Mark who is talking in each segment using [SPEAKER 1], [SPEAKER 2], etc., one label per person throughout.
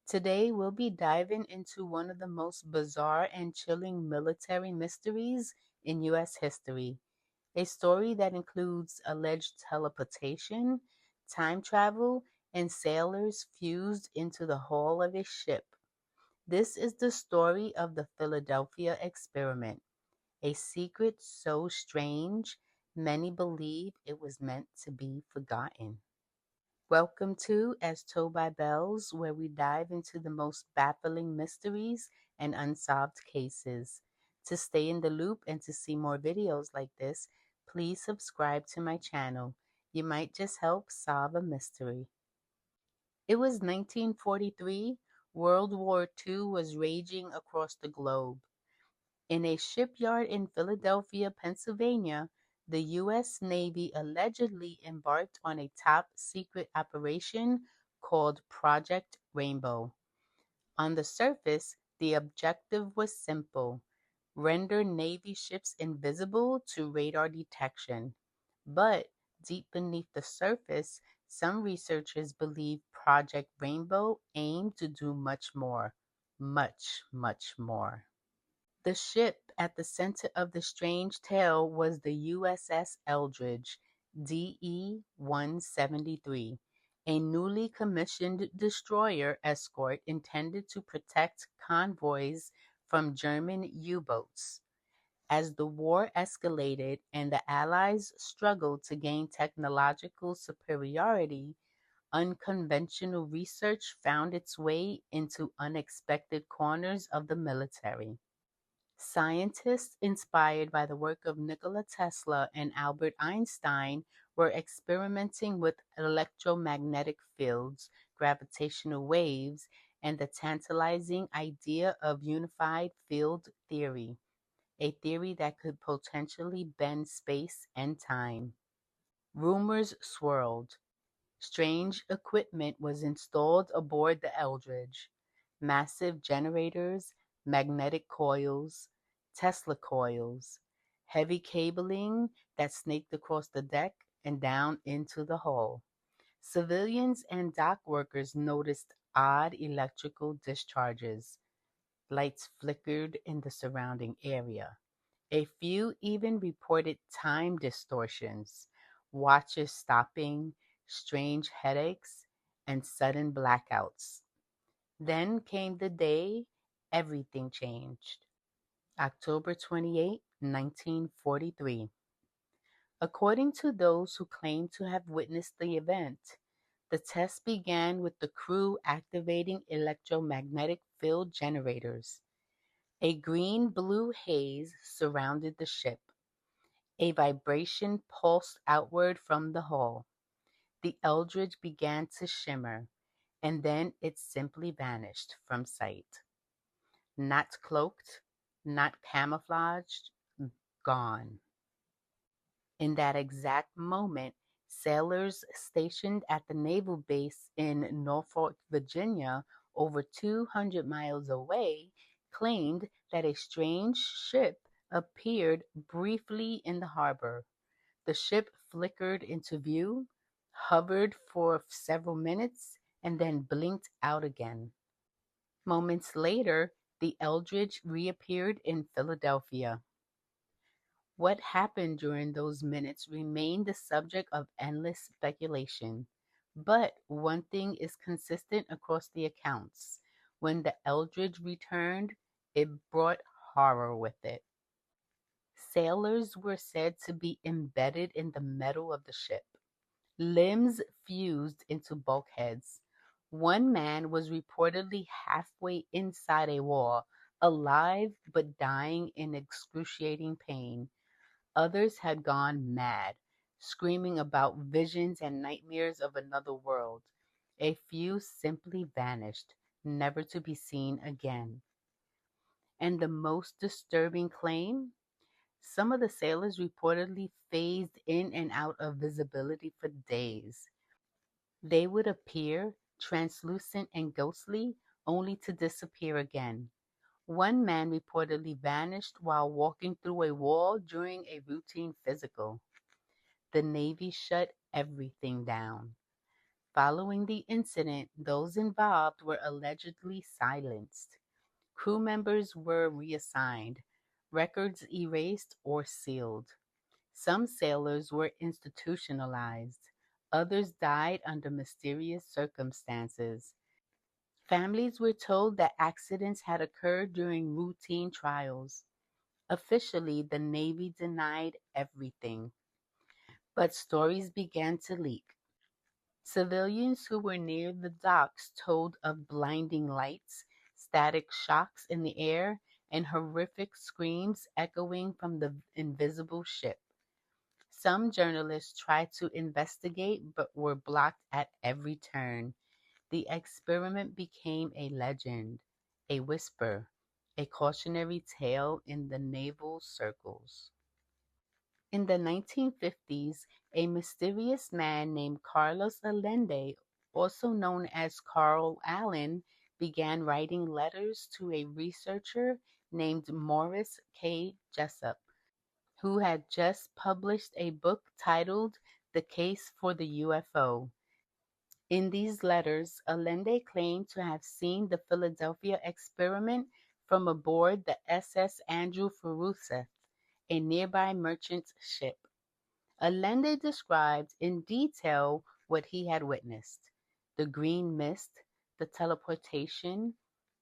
[SPEAKER 1] Today, we'll be diving into one of the most bizarre and chilling military mysteries in U.S. history. A story that includes alleged teleportation, time travel, and sailors fused into the hull of a ship. This is the story of the Philadelphia experiment, a secret so strange many believe it was meant to be forgotten. Welcome to As Told by Bels, where we dive into the most baffling mysteries and unsolved cases. To stay in the loop and to see more videos like this, please subscribe to my channel. You might just help solve a mystery. It was 1943. World War II was raging across the globe. In a shipyard in Philadelphia, Pennsylvania, the U.S. Navy allegedly embarked on a top-secret operation called Project Rainbow. On the surface, the objective was simple: render Navy ships invisible to radar detection. But deep beneath the surface, some researchers believe Project Rainbow aimed to do much more. Much, much more. The ship at the center of the strange tale was the USS Eldridge, DE-173, a newly commissioned destroyer escort intended to protect convoys from German U-boats. As the war escalated and the Allies struggled to gain technological superiority, unconventional research found its way into unexpected corners of the military. Scientists inspired by the work of Nikola Tesla and Albert Einstein were experimenting with electromagnetic fields, gravitational waves, and the tantalizing idea of unified field theory, a theory that could potentially bend space and time. Rumors swirled. Strange equipment was installed aboard the Eldridge: massive generators, magnetic coils, Tesla coils, heavy cabling that snaked across the deck and down into the hull. Civilians and dock workers noticed odd electrical discharges. Lights flickered in the surrounding area. A few even reported time distortions, watches stopping, strange headaches, and sudden blackouts. Then came the day everything changed. October 28, 1943. According to those who claim to have witnessed the event, the test began with the crew activating electromagnetic field generators. A green-blue haze surrounded the ship. A vibration pulsed outward from the hull. The Eldridge began to shimmer, and then it simply vanished from sight. Not cloaked, not camouflaged, gone. In that exact moment, sailors stationed at the naval base in Norfolk, Virginia, over 200 miles away, claimed that a strange ship appeared briefly in the harbor. The ship flickered into view, hovered for several minutes, and then blinked out again. Moments later, the Eldridge reappeared in Philadelphia. What happened during those minutes remained the subject of endless speculation. But one thing is consistent across the accounts: when the Eldridge returned, it brought horror with it. Sailors were said to be embedded in the metal of the ship, limbs fused into bulkheads. One man was reportedly halfway inside a wall, alive but dying in excruciating pain. Others had gone mad, screaming about visions and nightmares of another world. A few simply vanished, never to be seen again. And the most disturbing claim? Some of the sailors reportedly phased in and out of visibility for days. They would appear translucent and ghostly, only to disappear again. One man reportedly vanished while walking through a wall during a routine physical. The Navy shut everything down. Following the incident, those involved were allegedly silenced. Crew members were reassigned, records erased or sealed. Some sailors were institutionalized. Others died under mysterious circumstances. Families were told that accidents had occurred during routine trials. Officially, the Navy denied everything. But stories began to leak. Civilians who were near the docks told of blinding lights, static shocks in the air, and horrific screams echoing from the invisible ship. Some journalists tried to investigate but were blocked at every turn. The experiment became a legend, a whisper, a cautionary tale in the naval circles. In the 1950s, a mysterious man named Carlos Allende, also known as Carl Allen, began writing letters to a researcher named Morris K. Jessup, who had just published a book titled The Case for the UFO. In these letters, Allende claimed to have seen the Philadelphia experiment from aboard the SS Andrew Forsyth, a nearby merchant ship. Allende described in detail what he had witnessed: the green mist, the teleportation,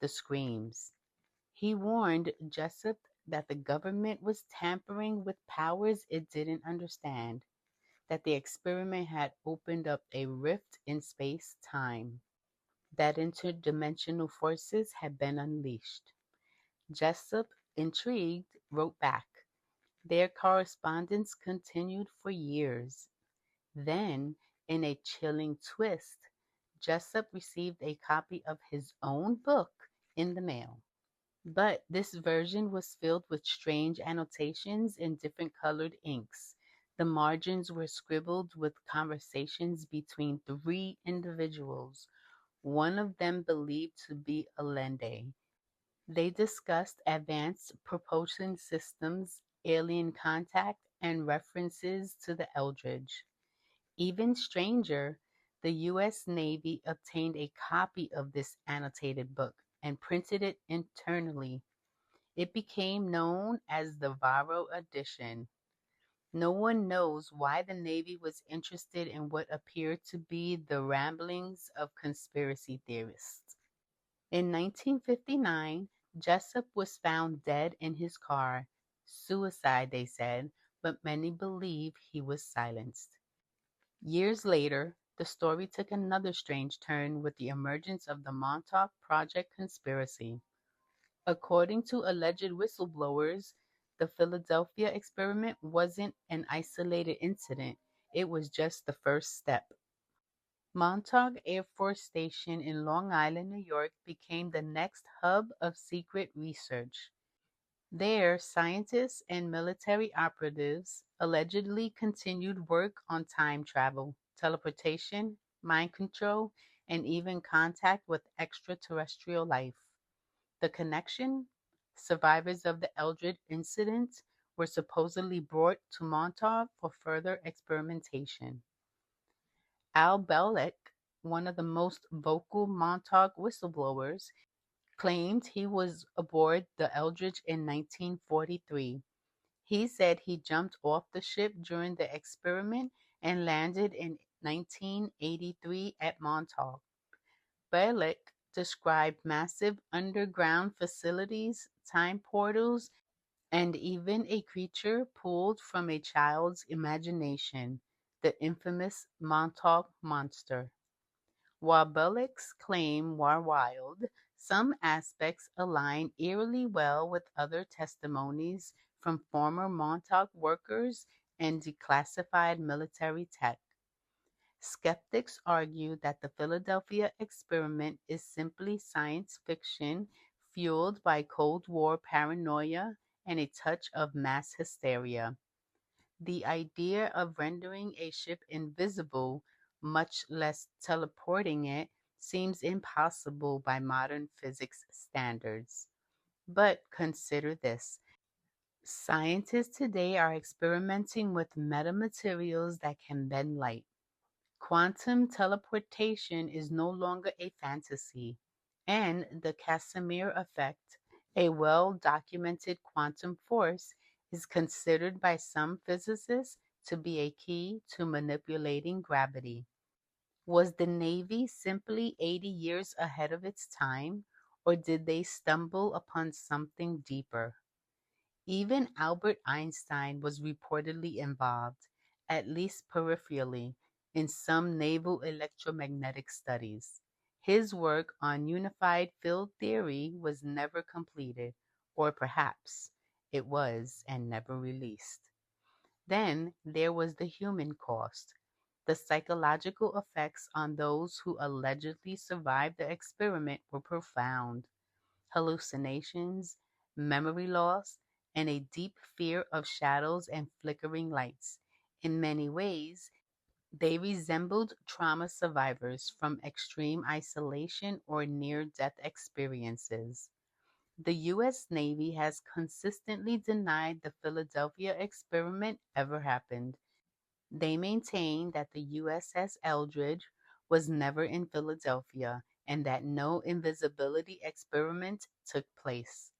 [SPEAKER 1] the screams. He warned Jessup that the government was tampering with powers it didn't understand, that the experiment had opened up a rift in space-time, that interdimensional forces had been unleashed. Jessup, intrigued, wrote back. Their correspondence continued for years. Then, in a chilling twist, Jessup received a copy of his own book in the mail. But this version was filled with strange annotations in different colored inks. The margins were scribbled with conversations between three individuals, one of them believed to be Allende. They discussed advanced propulsion systems, alien contact, and references to the Eldridge. Even stranger, the U.S. Navy obtained a copy of this annotated book and printed it internally. It became known as the Varro edition. No one knows why the Navy was interested in what appeared to be the ramblings of conspiracy theorists. In 1959, Jessup was found dead in his car. Suicide, they said, but many believe he was silenced. Years later, the story took another strange turn with the emergence of the Montauk Project conspiracy. According to alleged whistleblowers, the Philadelphia experiment wasn't an isolated incident, it was just the first step. Montauk Air Force Station in Long Island, New York became the next hub of secret research. There, scientists and military operatives allegedly continued work on time travel, teleportation, mind control, and even contact with extraterrestrial life. The connection? Survivors of the Eldred incident were supposedly brought to Montauk for further experimentation. Al Bellick, one of the most vocal Montauk whistleblowers, claimed he was aboard the Eldridge in 1943. He said he jumped off the ship during the experiment and landed in 1983 at Montauk. Bellick described massive underground facilities, time portals, and even a creature pulled from a child's imagination, the infamous Montauk Monster. While Bellick's claims were wild, some aspects align eerily well with other testimonies from former Montauk workers and declassified military tech. Skeptics argue that the Philadelphia experiment is simply science fiction fueled by Cold War paranoia and a touch of mass hysteria. The idea of rendering a ship invisible, much less teleporting it, seems impossible by modern physics standards. But consider this. Scientists today are experimenting with metamaterials that can bend light. Quantum teleportation is no longer a fantasy, and the Casimir effect, a well documented quantum force, is considered by some physicists to be a key to manipulating gravity. Was the Navy simply 80 years ahead of its time, or did they stumble upon something deeper? Even Albert Einstein was reportedly involved, at least peripherally, in some naval electromagnetic studies. His work on unified field theory was never completed, or perhaps it was and never released. Then there was the human cost. The psychological effects on those who allegedly survived the experiment were profound. Hallucinations, memory loss, and a deep fear of shadows and flickering lights. In many ways, they resembled trauma survivors from extreme isolation or near death experiences. The U.S. Navy has consistently denied the Philadelphia experiment ever happened. They maintain that the USS Eldridge was never in Philadelphia and that no invisibility experiment took place.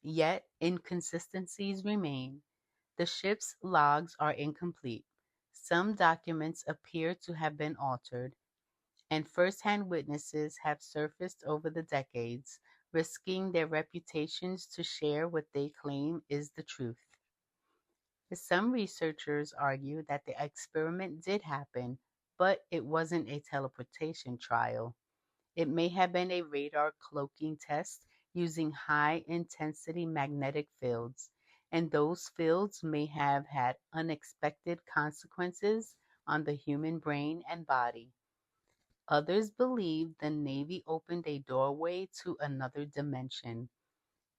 [SPEAKER 1] Yet inconsistencies remain. The ship's logs are incomplete. Some documents appear to have been altered, and first-hand witnesses have surfaced over the decades, risking their reputations to share what they claim is the truth. Some researchers argue that the experiment did happen, but it wasn't a teleportation trial. It may have been a radar cloaking test using high intensity magnetic fields, and those fields may have had unexpected consequences on the human brain and body. Others believe the Navy opened a doorway to another dimension,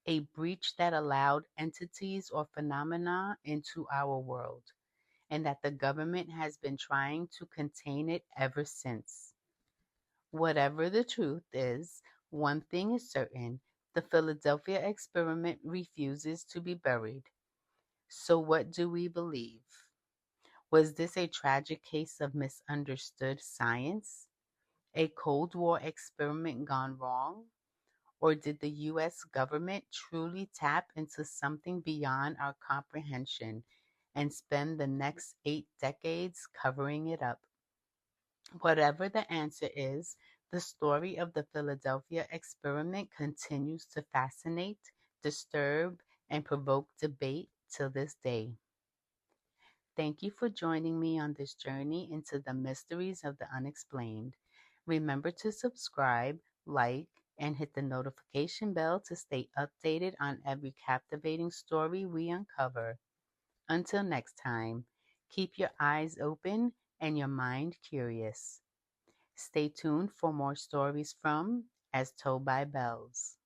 [SPEAKER 1] a breach that allowed entities or phenomena into our world, and that the government has been trying to contain it ever since. Whatever the truth is, one thing is certain: the Philadelphia experiment refuses to be buried. So, what do we believe? Was this a tragic case of misunderstood science? A Cold War experiment gone wrong? Or did the US government truly tap into something beyond our comprehension and spend the next 8 decades covering it up? Whatever the answer is, the story of the Philadelphia experiment continues to fascinate, disturb, and provoke debate till this day. Thank you for joining me on this journey into the mysteries of the unexplained. Remember to subscribe, like, and hit the notification bell to stay updated on every captivating story we uncover. Until next time, keep your eyes open and your mind curious. Stay tuned for more stories from As Told by Bels.